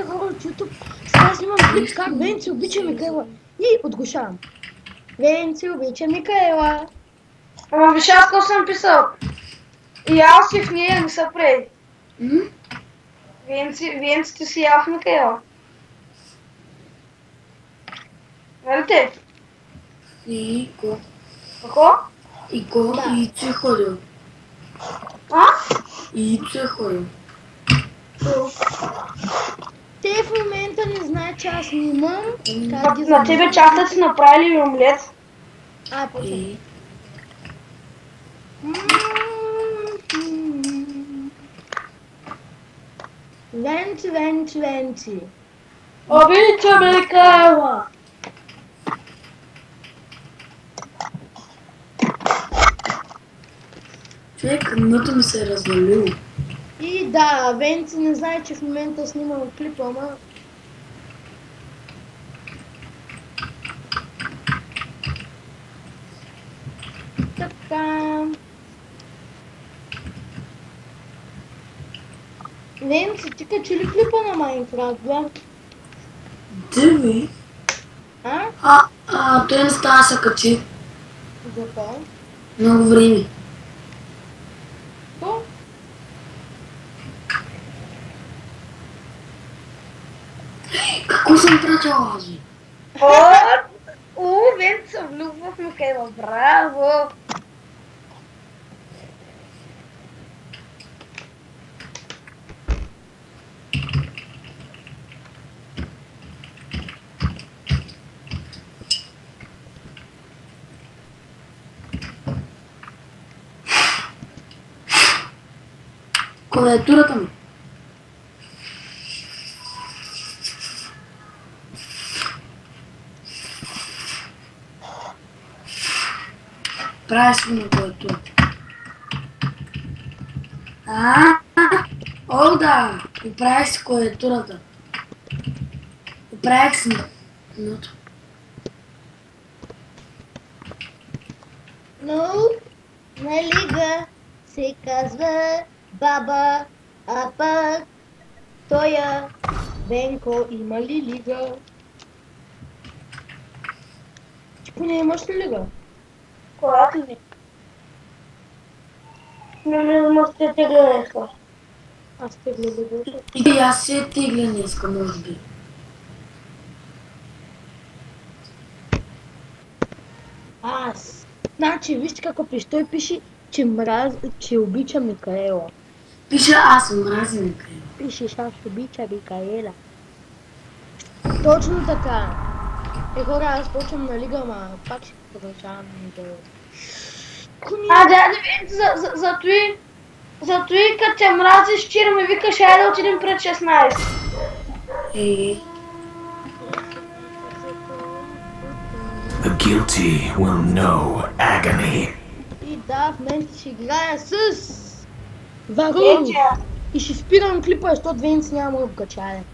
Здравейте хора от YouTube. Сега снимам клип как Венци обича Микаела. И отглушавам. Венци обича Микаела. Ама виж аз какво съм писал. И аз и в нея не са прей. Венци ти си ял в Микаела. Нали те? И ко? Какво? И ко? Да. И Ицо е ходил. А? И Ицо е ходил. Те в момента не знаят, че аз снимам. Как ги На тебе чата си направили ли омлет? почвам. И... Венци, Венци, Венци. Обича Микаела. Човек, дъното ми се е развалило. И да, Венци не знае, че в момента снимам клипа, ама... Така... Венци, ти качи ли клипа на Майнкрафт, бе? Диви? А? Той не става да се качи. Защо? Много време. То? Какво съм пратил лази? Венци се влюбва в Микаела. Браво! Клавиатурата ми. Прави си на клавиатурата. Олда! Оправих си клавиатурата. Оправих си ното. Но на лига се казва баба, а пък тоя Бенко има ли лига? Ти поне имаш ли лига? Колата ли? Не може да те гледаха. Аз те гледам. И аз се тегля днеска, може би. Аз. Значи, вижте какво пише. Той пише, че обича Микаела. Пише аз мразя Микаела. Пишеш, аз обича Микаела. Точно така. Хора, аз почвам на лига, ама пак ще продължавам да... Дяде Венци, затои като те мразиш, чира ми викаш, айде да отидем пред 16. The guilty will know agony. И да, в момента ще играя с... Вару. И ще спирам клипа, защото Венци няма да го качая.